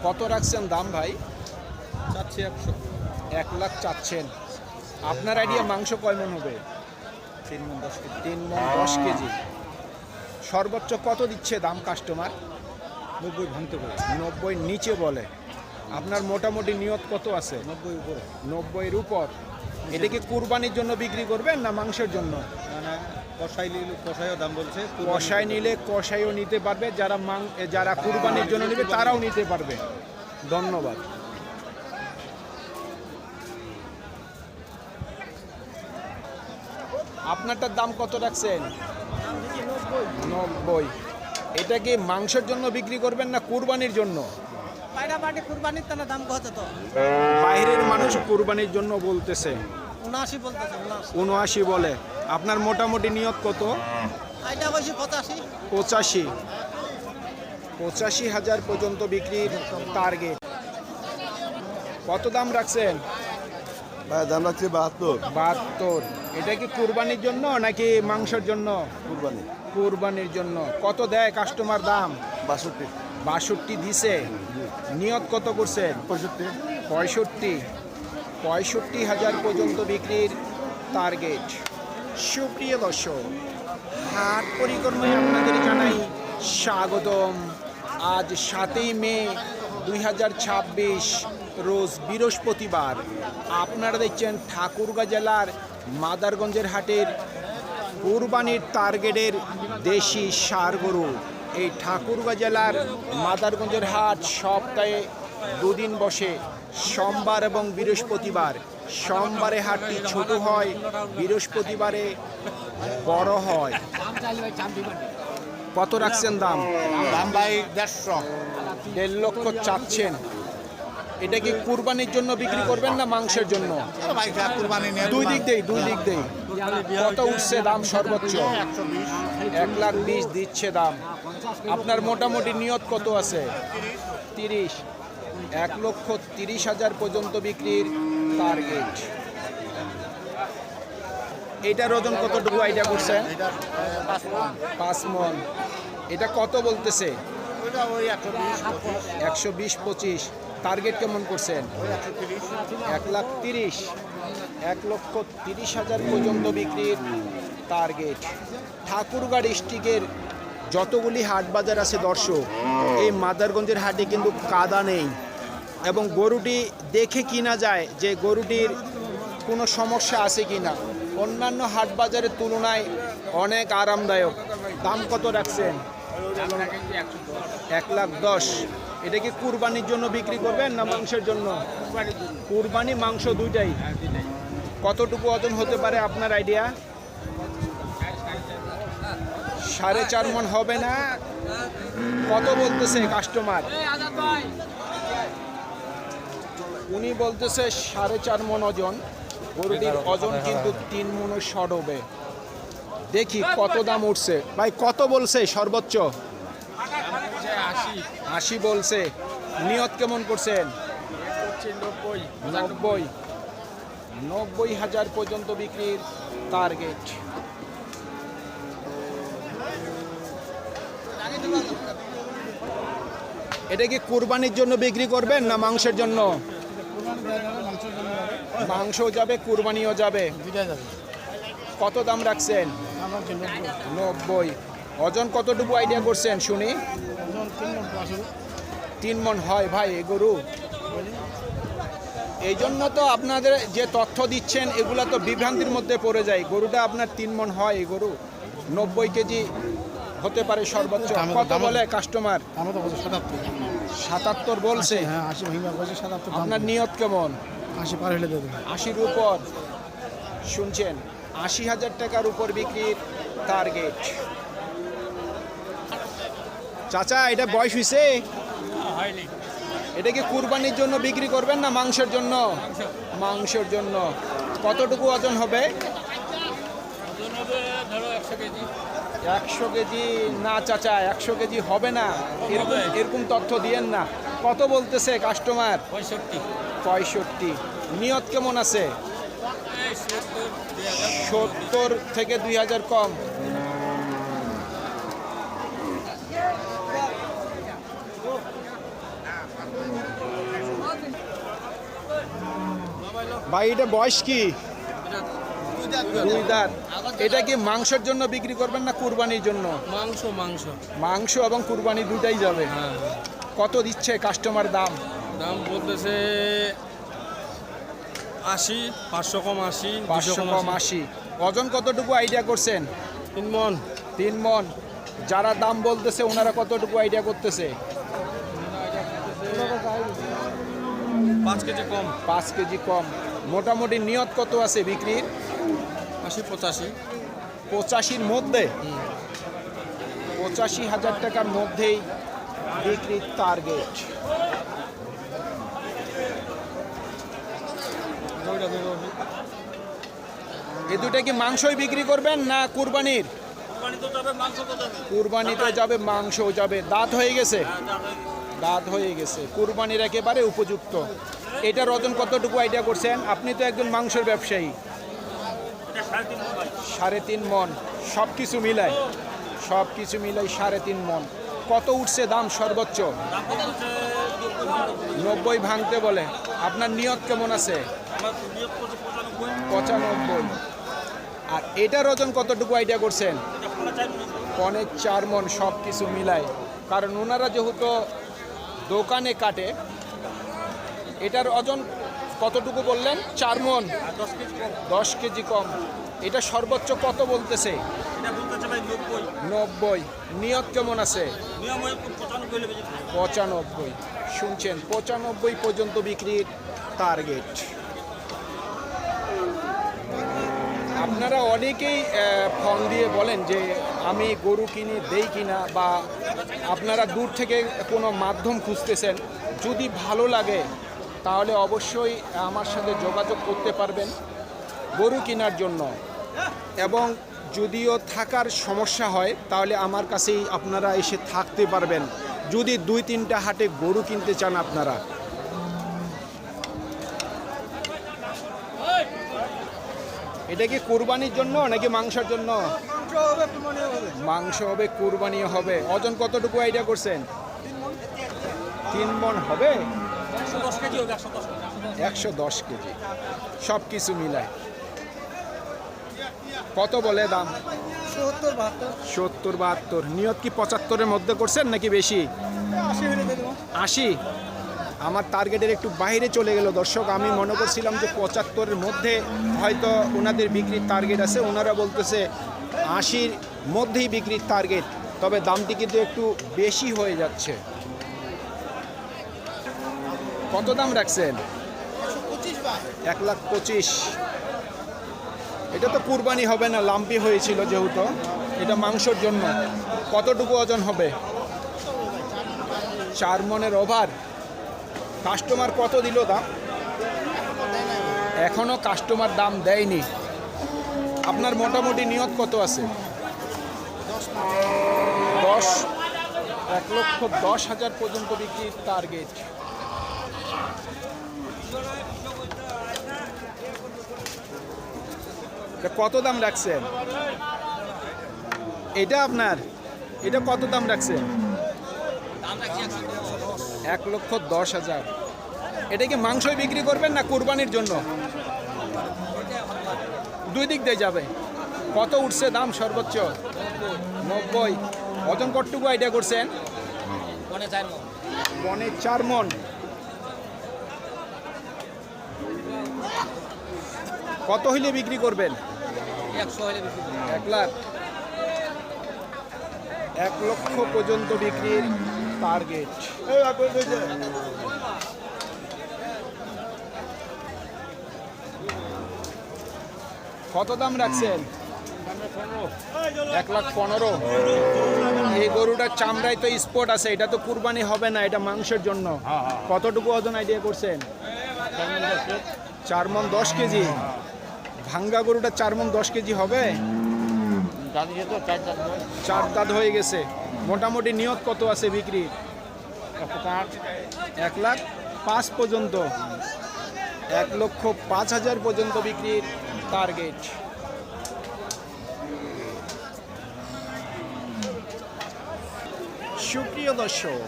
কত রাখছেন দাম ভাই? চাচ্ছি 100। 1 লাখ চাচ্ছেন। আপনার আইডিয়া মাংস কয় মন হবে? 3 মণ 10 কেজি। 3 মন 10 কেজি। সর্বোচ্চ কত দিচ্ছে দাম কাস্টমার? 90 ভাঙতে পারে। 90 নিচে বলে। আপনার মোটামুটি নিয়ত কত আছে? 90 উপরে। 90-এর উপর। এটা কি কুরবানির জন্য বিক্রি করবেন না মাংসের জন্য? মানে কষাইও দাম বলছে। কষাই নিলে কষাইও নিতে পারবে, যারা কুরবানির জন্য নেবে তারাও নিতে পারবে। ধন্যবাদ। আপনারটার দাম কত রাখছেন? 90। এটা কি মাংসের জন্য বিক্রি করবেন না কুরবানির জন্য? কুরবানির তাহলে দাম কত তো? বাইরের মানুষ কুরবানির জন্য বলতেছে। 79 বলতেছে। 79 বলে। আপনার মোটামুটি নিয়ত কত? এটা কইছি 85। 85,000 পর্যন্ত বিক্রির টার্গেট। কত দাম রাখছেন? ভাই দাম রাখছে 72। 72। এটা কি কুরবানির জন্য নাকি মাংসের জন্য? কুরবানি। কুরবানির জন্য। কত দেয় কাস্টমার দাম? 62। 62 দিছে। নিয়ত কত করছেন? 65। 65,000 পর্যন্ত বিক্রির টার্গেট। সুপ্রিয় দর্শক, হাট পরিক্রমায় আপনাদের জানাই স্বাগতম। আজ 7 মে 2026, রোজ বৃহস্পতিবার। আপনারা দেখছেন ঠাকুরগাঁ জেলার মাদারগঞ্জের হাটের কুরবানির টার্গেটের দেশি ষাঁড় গরু। এই ঠাকুরগাঁ জেলার মাদারগঞ্জের হাট সপ্তাহে 2 দিন বসে, সোমবার এবং বৃহস্পতিবার। সোমবারে হাটটি ছোট হয়, বৃহস্পতিবারে বড় হয়। কত রাখছেন দাম? দাম ভাই 150। 1.5 লক্ষ চাচ্ছেন। এটা কি কুরবানির জন্য বিক্রি করবেন না মাংসের জন্য? ভাই কুরবানি নিয়ে দুই দিক দেই। কত উঠছে দাম সর্বোচ্চ? 1,20,000 দিচ্ছে দাম। আপনার মোটামুটি নিয়ত কত আছে? 30। 1,30,000 পর্যন্ত বিক্রির টার্গেট। এটার ওজন কতটুকু আইডিয়া করছেন? 5 মণ। এটা কত বলতেছে? 120-25। টার্গেট কেমন করছেন? 1,30,000। 1,30,000 পর্যন্ত বিক্রির টার্গেট। ঠাকুরগাঁ ডিস্ট্রিক্টের যতগুলি হাট বাজার আছে দর্শক, এই মাদারগঞ্জের হাটে কিন্তু কাদা নেই এবং গরুটি দেখে কিনা যায় যে গরুটির কোনো সমস্যা আছে কিনা। অন্যান্য হাট বাজারের তুলনায় অনেক আরামদায়ক। দাম কত রাখছেন? 1,10,000। এটা কি কুরবানির জন্য বিক্রি করবেন না মাংসের জন্য? কুরবানি মাংস দুইটাই। কতটুকু ওজন হতে পারে আপনার আইডিয়া? 4.5 মণ হবে না? কত বলতেছে কাস্টমার? উনি বলতেছে 4.5 মণ ওজন। গরুটির ওজন কিন্তু 3 মণের শর্ট হবে। দেখি কত দাম উঠছে। ভাই কত বলছে সর্বোচ্চ? 80 বলছে। নিয়ত কেমন করছেন? 90,000 পর্যন্ত বিক্রির টার্গেট। এটা কি কুরবানির জন্য বিক্রি করবেন না মাংসের জন্য? মাংসও যাবে, কুরবানিও যাবে। কত দাম রাখছেন? 90। ওজন কতটুকু আইডিয়া করছেন শুনি? 3 মণ হয় ভাই এ গরু? এই জন্য তো আপনাদের যে তথ্য দিচ্ছেন এগুলা তো বিভ্রান্তির মধ্যে পড়ে যায়। গরুটা আপনার 3 মণ হয় এই গরু? 90 কেজি হতে পারে সর্বোচ্চ। কত বলে কাস্টমার? 77 বলছে। আপনার নিয়ত কেমন? 80-র উপর। শুনছেন, 80,000 টাকার উপর বিক্রির টার্গেট। চাচা এটা বয়স হয়েছে? এটা কি কুরবানির জন্য বিক্রি করবেন না মাংসের জন্য? মাংসের জন্য। কতটুকু ওজন হবে? 100 কেজি না চাচা, 100 কেজি হবে না। এরকম তথ্য দিয়েন না। কত বলতেছে কাস্টমার? 65। নিয়ত কেমন আছে? 70 থেকে 2,000 কম। ভাই এটা বয়স কি? দুই দাঁত। এটা কি মাংসের জন্য বিক্রি করবেন না কুরবানির জন্য? মাংস মাংস মাংস এবং কুরবানি দুটাই যাবে। হ্যাঁ কত দিচ্ছে কাস্টমার দাম? দাম বলতেছে 80, 500 কম 80, 500 কম 80। ওজন কতটুকু আইডিয়া করছেন? 3 মন। 3 মন। যারা দাম বলতেছে ওনারা কতটুকু আইডিয়া করতেছে? 5 কেজি কম। 5 কেজি কম। মোটামুটি নিয়ত কত আছে বিক্রির? 80, 85। 85-র মধ্যে? 85,000 টাকার মধ্যেই বিক্রির টার্গেট। এ দুটা কি মাংসই বিক্রি করবেন না কুরবানির? কুরবানিতে যাবে, মাংসও যাবে। দাঁত হয়ে গেছে? দাঁত হয়ে গেছে, কুরবানির একেবারে উপযুক্ত। এটার ওজন কতটুকু আইডিয়া করছেন? আপনি তো একজন মাংসের ব্যবসায়ী। 3.5 মন। সব কিছু মিলাই 3.5 মন। কত উঠছে দাম সর্বোচ্চ? 90 ভাঙতে বলে। আপনার নিয়ত কেমন আছে? 95। আর এটার ওজন কতটুকু আইডিয়া করছেন? 4.5 মন। সব কিছু মিলাই, কারণ ওনারা যেহেতু দোকানে কাটে। এটার ওজন কতটুকু বললেন? 4 মন। 10 কেজি কম। এটা সর্বোচ্চ কত বলতেছে? 90। নিয়ত কেমন আছে? 95। শুনছেন, 95 পর্যন্ত বিক্রির টার্গেট। আপনারা অনেকেই ফোন দিয়ে বলেন যে আমি গরু কিনে দেই কিনা, বা আপনারা দূর থেকে কোনো মাধ্যম খুঁজতেছেন। যদি ভালো লাগে তাহলে অবশ্যই আমার সাথে যোগাযোগ করতে পারবেন গরু কেনার জন্য। এবং যদিও থাকার সমস্যা হয় তাহলে আমার কাছেই আপনারা এসে থাকতে পারবেন, যদি 2-3টা হাটে গরু কিনতে চান আপনারা। এটা কি কুরবানির জন্য নাকি মাংসের জন্য? মাংস হবে, কুরবানি হবে। ওজন কতটুকু আইডিয়া করছেন? 3 মন হবে। 110 কেজি। সব কিছু মিলায় কত বলে দাম? 70-72। নিয়ত কি 75-এর মধ্যে করছেন নাকি বেশি? 80। আমার টার্গেটের একটু বাইরে চলে গেল দর্শক। আমি মনে করছিলাম যে 75-এর মধ্যে হয়তো ওনাদের বিক্রির টার্গেট আছে। ওনারা বলতেছে 80-র মধ্যেই বিক্রির টার্গেট, তবে দামটি কিন্তু একটু বেশি হয়ে যাচ্ছে। কত দাম রাখছেন? 1,25,000। এটা তো কুরবানি হবে না, লাম্পি হয়েছিল যেহেতু। এটা মাংসর জন্য। কতটুকু ওজন হবে? 4 মনের ওভার। কাস্টমার কত দিল দাম? এখনো কাস্টমার দাম দেয়নি। আপনার মোটামুটি নিয়ত কত আছে? 1,10,000 পর্যন্ত বিক্রির টার্গেট। কত দাম রাখছেন? এটা আপনার, এটা কত দাম রাখছেন? 1,10,000। এটা কি মাংসই বিক্রি করবেন না কুরবানির জন্য? দুই দিক দিয়ে যাবে। কত উঠছে দাম সর্বোচ্চ? 90। ওজন কতটুকু আইডিয়া করছেন? 4 মন। কত হইলে বিক্রি করবেন? 1 লাখ। 1 লক্ষ পর্যন্ত বিক্রির টার্গেট। কত দাম রাখছেন? 1,15,000। এই গরুটার চামড়ায় তো স্পট আছে, এটা তো কুরবানি হবে না, এটা মাংসের জন্য। কতটুকু ওজন আইডিয়া করছেন? 4 মন 10 কেজি। ভাঙ্গা গরুটা 4 মন 10 কেজি হবে? 4 দাঁত হয়ে গেছে। মোটামুটি নিয়ত কত আছে বিক্রি? 1,05,000 পর্যন্ত। 1,05,000 পর্যন্ত বিক্রির টার্গেট। সুপ্রিয় দর্শক,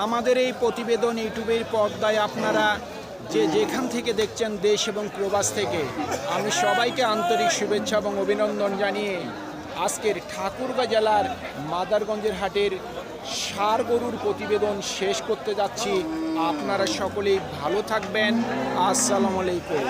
আমাদের এই প্রতিবেদন ইউটিউবের পর্দায় আপনারা যে যেখান থেকে দেখছেন দেশ এবং প্রবাস থেকে, আমি সবাইকে আন্তরিক শুভেচ্ছা এবং অভিনন্দন জানিয়ে আজকের ঠাকুরগাঁ জেলার মাদারগঞ্জের হাটের ষাঁড় গরুর প্রতিবেদন শেষ করতে যাচ্ছি। আপনারা সকলেই ভালো থাকবেন। আসসালামু আলাইকুম।